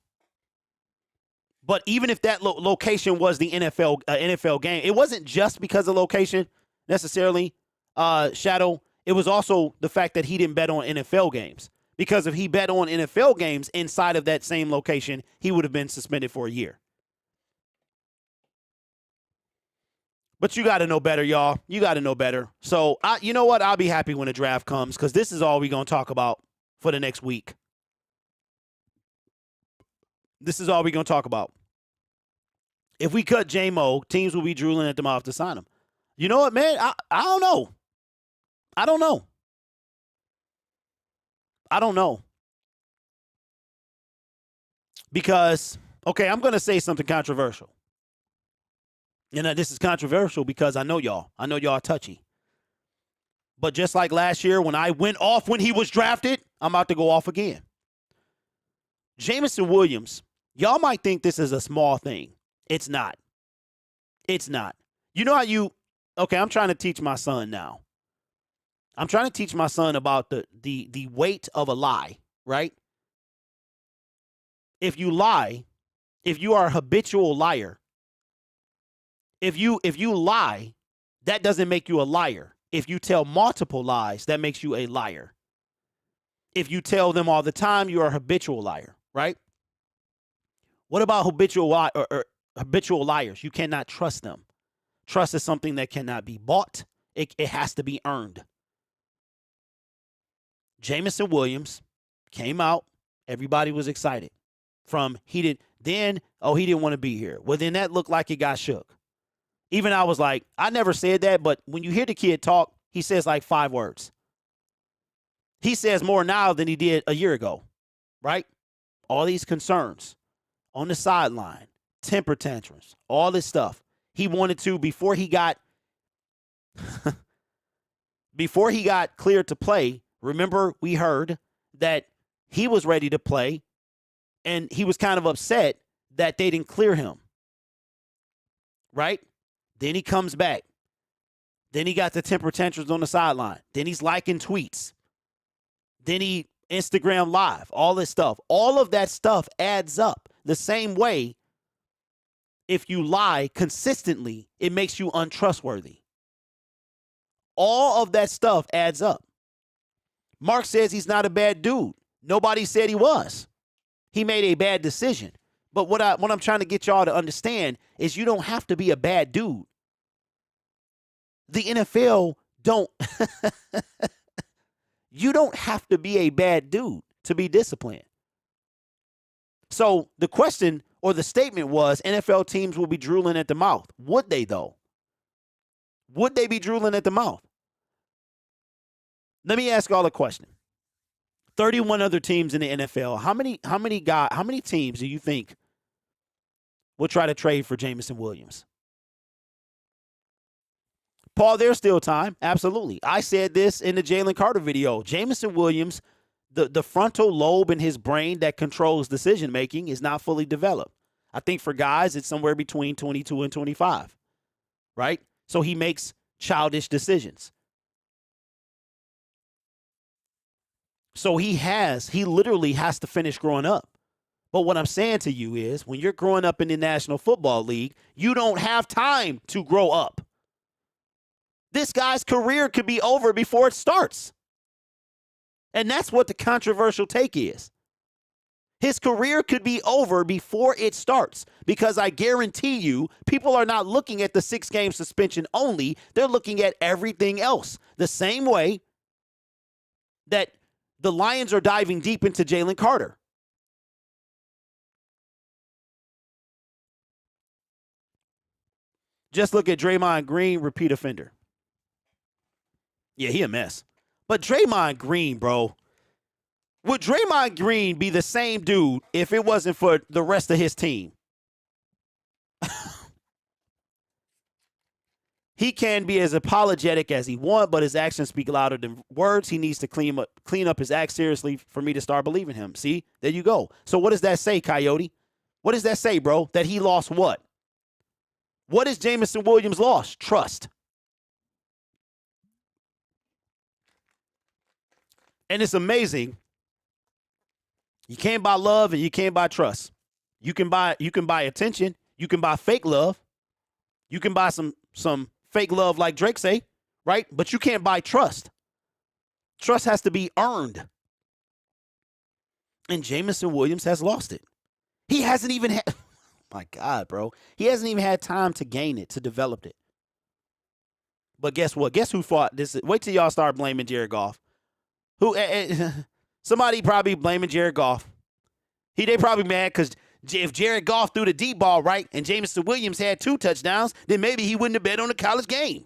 But even if that location was the NFL game, it wasn't just because of location necessarily, Shadow. It was also the fact that he didn't bet on NFL games. Because if he bet on NFL games inside of that same location, he would have been suspended for a year. But you got to know better, y'all. You got to know better. So, you know what? I'll be happy when the draft comes because this is all we're going to talk about for the next week. This is all we're going to talk about. If we cut J-Mo, teams will be drooling at the mouth to sign him. You know what, man? I don't know. I don't know. I don't know. Because, okay, I'm going to say something controversial. You know, this is controversial because I know y'all. I know y'all are touchy. But just like last year when I went off when he was drafted, I'm about to go off again. Jameson Williams, y'all might think this is a small thing. It's not. It's not. You know how okay, I'm trying to teach my son now. I'm trying to teach my son about the weight of a lie, right? If you lie, if you are a habitual liar, if you lie, that doesn't make you a liar. If you tell multiple lies, that makes you a liar. If you tell them all the time, you are a habitual liar, right? What about habitual liars? You cannot trust them. Trust is something that cannot be bought. It has to be earned. Jameson Williams came out. Everybody was excited. He didn't want to be here. Well, then that looked like it got shook. Even I was like, I never said that, but when you hear the kid talk, he says like 5 words. He says more now than he did a year ago, right? All these concerns on the sideline, temper tantrums, all this stuff. He wanted to, before he got cleared to play, remember we heard that he was ready to play and he was kind of upset that they didn't clear him, right? Then he comes back. Then he got the temper tantrums on the sideline. Then he's liking tweets. Then he Instagram Live, all this stuff. All of that stuff adds up. The same way, if you lie consistently, it makes you untrustworthy. All of that stuff adds up. Mark says he's not a bad dude. Nobody said he was. He made a bad decision. But what I'm trying to get y'all to understand is you don't have to be a bad dude. The NFL you don't have to be a bad dude to be disciplined. So the question or the statement was NFL teams will be drooling at the mouth. Would they, though? Would they be drooling at the mouth? Let me ask y'all a question. 31 other teams in the NFL. How many teams do you think will try to trade for Jameson Williams? Paul, there's still time. Absolutely. I said this in the Jalen Carter video. Jameson Williams, the frontal lobe in his brain that controls decision-making is not fully developed. I think for guys, it's somewhere between 22 and 25, right? So he makes childish decisions. So he literally has to finish growing up. But what I'm saying to you is when you're growing up in the National Football League, you don't have time to grow up. This guy's career could be over before it starts. And that's what the controversial take is. His career could be over before it starts because I guarantee you people are not looking at the 6-game suspension only. They're looking at everything else. The same way that the Lions are diving deep into Jalen Carter. Just look at Draymond Green, repeat offender. Yeah, he a mess. But Draymond Green, bro, would Draymond Green be the same dude if it wasn't for the rest of his team? He can be as apologetic as he wants, but his actions speak louder than words. He needs to clean up his act seriously for me to start believing him. See, there you go. So what does that say, Coyote? What does that say, bro? That he lost what? What is Jameson Williams lost? Trust. And it's amazing. You can't buy love and you can't buy trust. You can buy attention. You can buy fake love. You can buy some fake love like Drake say, right? But you can't buy trust. Trust has to be earned. And Jameson Williams has lost it. He hasn't even had, my God, bro. He hasn't even had time to gain it, to develop it. But guess what? Guess who fought this? Wait till y'all start blaming Jared Goff. Somebody probably blaming Jared Goff. They probably mad because if Jared Goff threw the deep ball right and Jameson Williams had 2 touchdowns, then maybe he wouldn't have bet on the college game.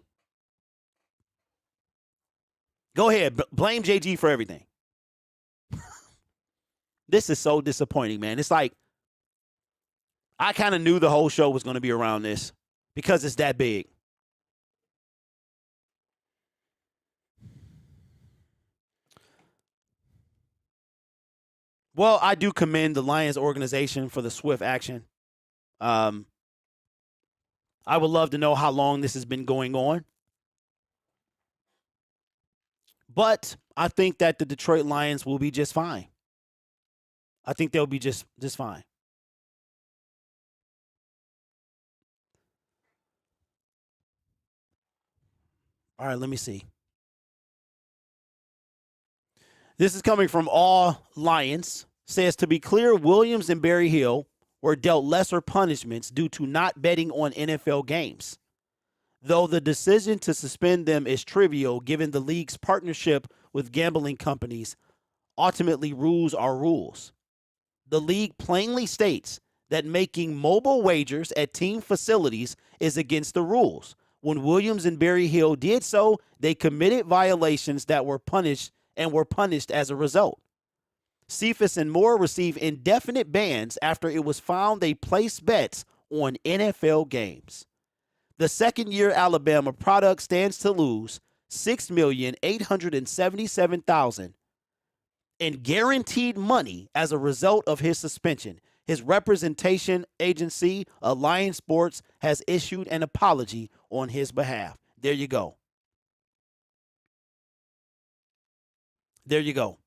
Go ahead. Blame JG for everything. This is so disappointing, man. It's like I kind of knew the whole show was going to be around this because it's that big. Well, I do commend the Lions organization for the swift action. I would love to know how long this has been going on. But I think that the Detroit Lions will be just fine. I think they'll be just fine. All right, let me see. This is coming from All Lions. Says, to be clear, Williams and Barry Hill were dealt lesser punishments due to not betting on NFL games. Though the decision to suspend them is trivial given the league's partnership with gambling companies, ultimately rules are rules. The league plainly states that making mobile wagers at team facilities is against the rules. When Williams and Barry Hill did so, they committed violations that were punished as a result. Cephas and Moore received indefinite bans after it was found they placed bets on NFL games. The second-year Alabama product stands to lose $6,877,000 in guaranteed money as a result of his suspension. His representation agency, Alliance Sports, has issued an apology on his behalf. There you go. There you go.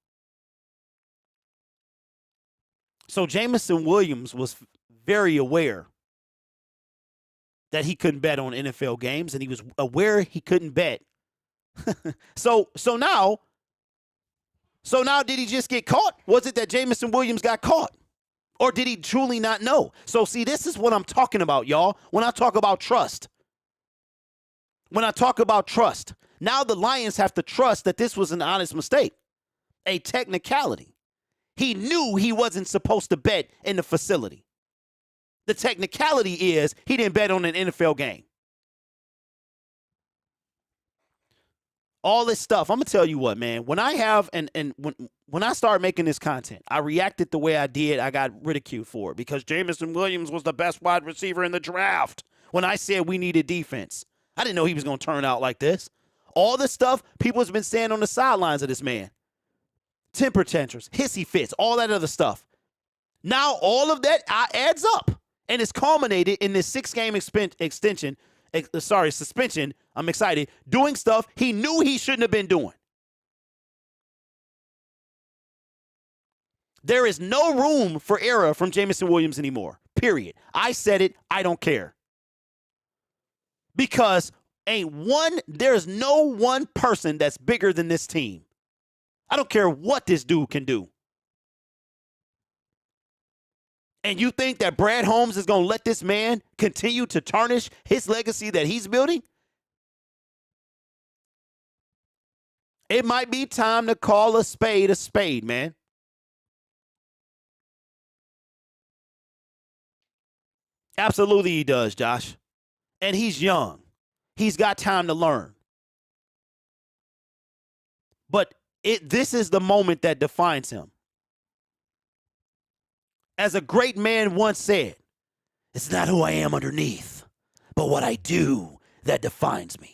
So Jameson Williams was very aware that he couldn't bet on NFL games, and he was aware he couldn't bet. So now did he just get caught? Was it that Jameson Williams got caught? Or did he truly not know? So see, this is what I'm talking about, y'all. When I talk about trust. Now the Lions have to trust that this was an honest mistake. A technicality. He knew he wasn't supposed to bet in the facility. The technicality is he didn't bet on an NFL game. All this stuff, I'm going to tell you what, man. When I have, when I started making this content, I reacted the way I did. I got ridiculed for it because Jameson Williams was the best wide receiver in the draft. When I said we needed defense, I didn't know he was going to turn out like this. All this stuff people have been saying on the sidelines of this man. Temper tantrums, hissy fits, all that other stuff. Now all of that adds up, and it's culminated in this 6-game suspension. I'm excited. Doing stuff he knew he shouldn't have been doing. There is no room for error from Jameson Williams anymore, period. I said it. I don't care. Because there's no one person that's bigger than this team. I don't care what this dude can do. And you think that Brad Holmes is going to let this man continue to tarnish his legacy that he's building? It might be time to call a spade, man. Absolutely he does, Josh. And he's young. He's got time to learn. But this is the moment that defines him. As a great man once said, it's not who I am underneath, but what I do that defines me.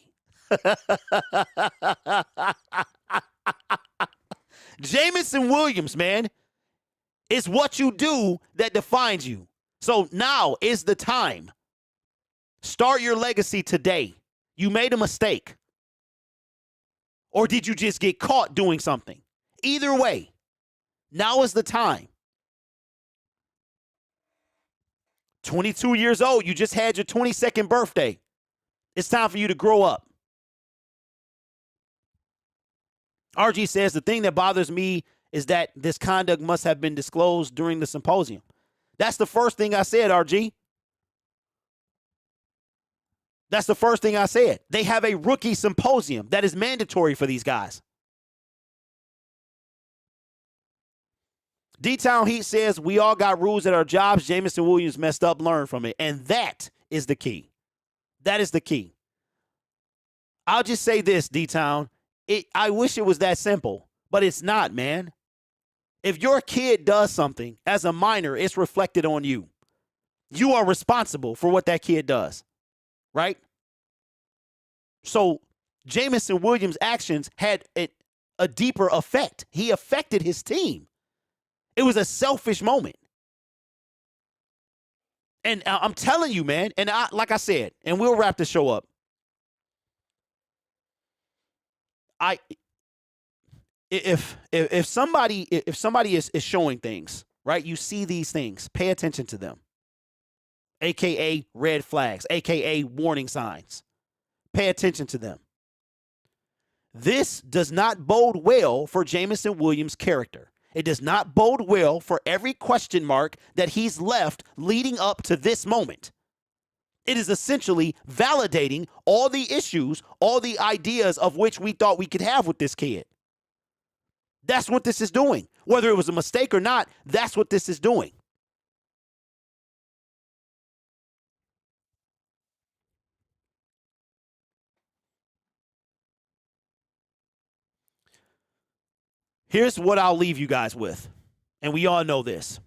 Jameson Williams, man, it's what you do that defines you. So now is the time. Start your legacy today. You made a mistake. Or did you just get caught doing something? Either way, now is the time. 22 years old, you just had your 22nd birthday. It's time for you to grow up. RG says, the thing that bothers me is that this conduct must have been disclosed during the symposium. That's the first thing I said, RG. That's the first thing I said. They have a rookie symposium that is mandatory for these guys. D-Town Heat says, we all got rules at our jobs. Jameson Williams messed up, learn from it. And that is the key. That is the key. I'll just say this, D-Town. I wish it was that simple, but it's not, man. If your kid does something as a minor, it's reflected on you. You are responsible for what that kid does, right? So Jameson Williams' actions had a deeper effect. He affected his team. It was a selfish moment. And I'm telling you, man, and like I said, and we'll wrap the show up. If somebody is showing things, right? You see these things, pay attention to them. AKA red flags, AKA warning signs. Pay attention to them. This does not bode well for Jameson Williams' character. It does not bode well for every question mark that he's left leading up to this moment. It is essentially validating all the issues, all the ideas of which we thought we could have with this kid. That's what this is doing. Whether it was a mistake or not, that's what this is doing. Here's what I'll leave you guys with. And we all know this.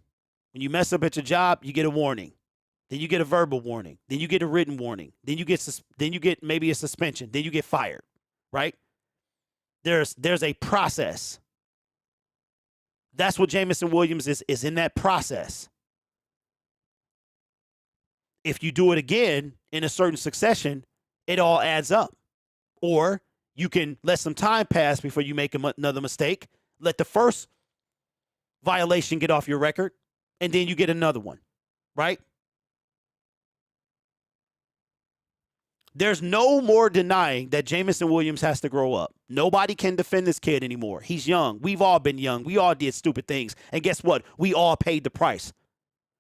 When you mess up at your job, you get a warning. Then you get a verbal warning. Then you get a written warning. Then you get maybe a suspension. Then you get fired, right? There's a process. That's what Jameson Williams is in that process. If you do it again in a certain succession, it all adds up. Or you can let some time pass before you make another mistake. Let the first violation get off your record, and then you get another one, right? There's no more denying that Jameson Williams has to grow up. Nobody can defend this kid anymore. He's young. We've all been young. We all did stupid things. And guess what? We all paid the price.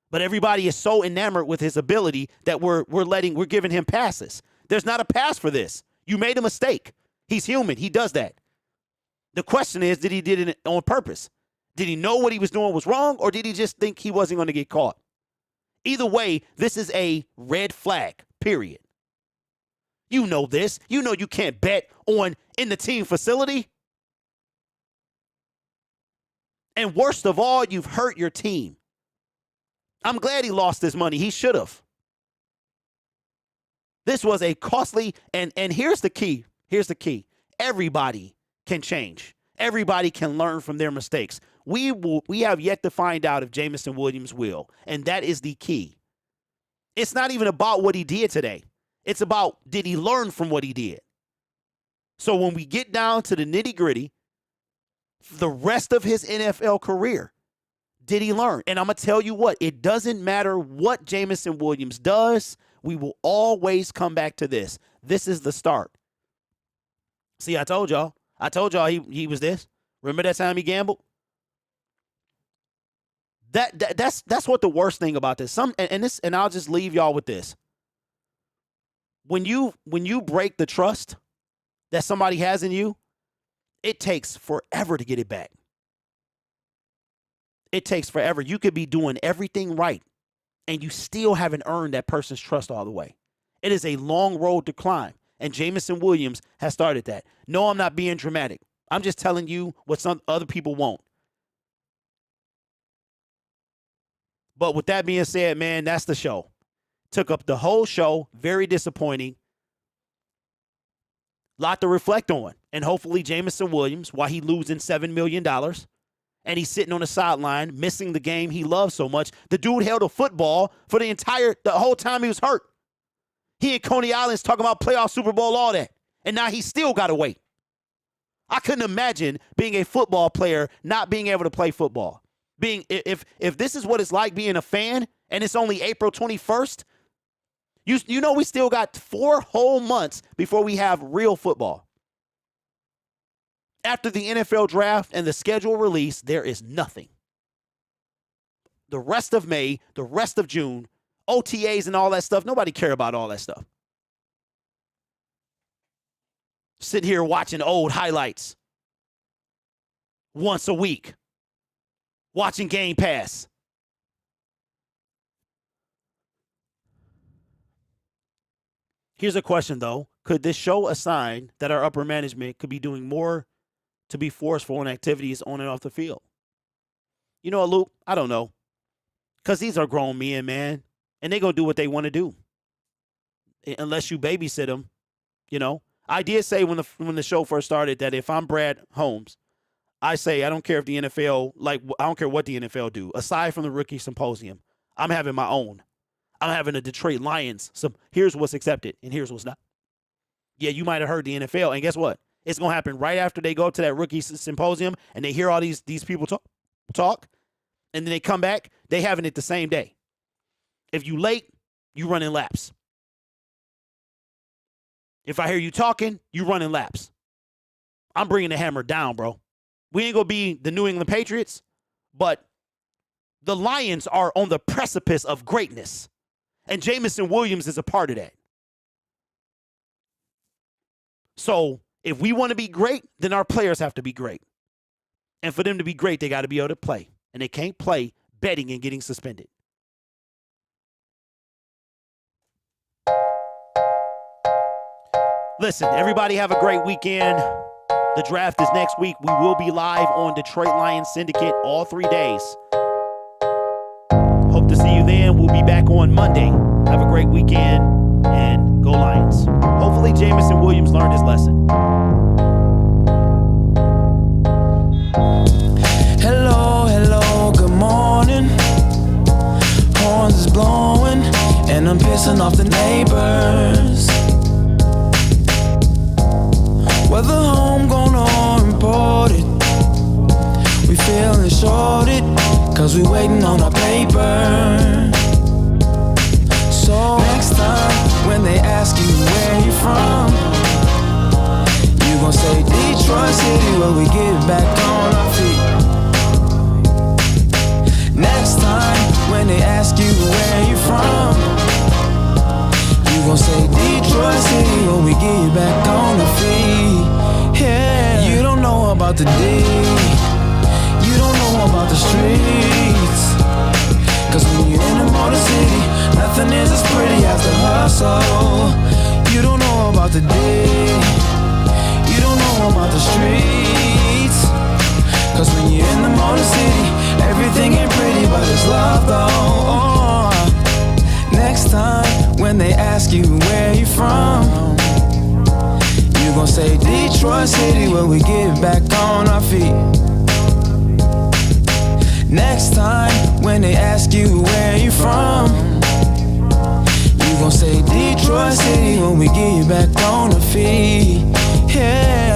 But everybody is so enamored with his ability that we're giving him passes. There's not a pass for this. You made a mistake. He's human. He does that. The question is, did he did it on purpose? Did he know what he was doing was wrong, or did he just think he wasn't going to get caught? Either way, this is a red flag, period. You know this. You know you can't bet in the team facility. And worst of all, you've hurt your team. I'm glad he lost this money. He should have. This was a costly, and here's the key. Here's the key. Everybody can change. Everybody can learn from their mistakes. We have yet to find out if Jameson Williams will, and that is the key. It's not even about what he did today. It's about, did he learn from what he did? So when we get down to the nitty-gritty, the rest of his NFL career, did he learn? And I'm going to tell you what, it doesn't matter what Jameson Williams does, we will always come back to this. This is the start. See, I told y'all he was this. Remember that time he gambled? That's what the worst thing about this. And I'll just leave y'all with this. When you break the trust that somebody has in you, it takes forever to get it back. It takes forever. You could be doing everything right, and you still haven't earned that person's trust all the way. It is a long road to climb, and Jameson Williams has started that. No, I'm not being dramatic. I'm just telling you what some other people won't. But with that being said, man, that's the show. Took up the whole show. Very disappointing. Lot to reflect on. And hopefully Jameson Williams, while he losing $7 million, and he's sitting on the sideline, missing the game he loves so much. The dude held a football for the whole time he was hurt. He and Coney Island's talking about playoff Super Bowl, all that. And now he still got to wait. I couldn't imagine being a football player not being able to play football. If this is what it's like being a fan, and it's only April 21st, you know we still got 4 whole months before we have real football. After the NFL draft and the schedule release, there is nothing. The rest of May, the rest of June, OTAs and all that stuff, nobody care about all that stuff. Sit here watching old highlights once a week. Watching Game Pass. Here's a question, though. Could this show a sign that our upper management could be doing more to be forceful in activities on and off the field? You know what, Luke? I don't know. Because these are grown men, man. And they're going to do what they want to do. Unless you babysit them, you know. I did say when the show first started that if I'm Brad Holmes, I say I don't care if the NFL, I don't care what the NFL do. Aside from the rookie symposium, I'm having my own. I'm having a Detroit Lions. So here's what's accepted and here's what's not. Yeah, you might have heard the NFL. And guess what? It's going to happen right after they go to that rookie symposium and they hear all these people talk. And then they come back. They having it the same day. If you late, you running laps. If I hear you talking, you running laps. I'm bringing the hammer down, bro. We ain't going to be the New England Patriots, but the Lions are on the precipice of greatness. And Jameson Williams is a part of that. So if we want to be great, then our players have to be great. And for them to be great, they got to be able to play. And they can't play betting and getting suspended. Listen, everybody have a great weekend. The draft is next week. We will be live on Detroit Lions Syndicate all 3 days. Hope to see you then. We'll be back on Monday. Have a great weekend and go Lions. Hopefully Jameson Williams learned his lesson. Hello, good morning. Horns is blowing and I'm pissing off the neighbors. Whether homegrown or imported, we feeling shorted, cause we waiting on our paper. So next time, when they ask you where you from, you gon' say Detroit City, where we get back on our feet. Next time, when they ask you where you from, you gon' say Detroit City, where we get back on our feet. Yeah, you don't know about the D, you don't know about the streets. Cause when you're in the Motor City, nothing is as pretty as the hustle. You don't know about the D, you don't know about the streets. Cause when you're in the Motor City, everything ain't pretty but it's love though. Next time, when they ask you where you from, you gon' say Detroit City, where we get back on our feet. Next time, when they ask you where you from, you gon' say Detroit City, when we get back on our feet. Yeah.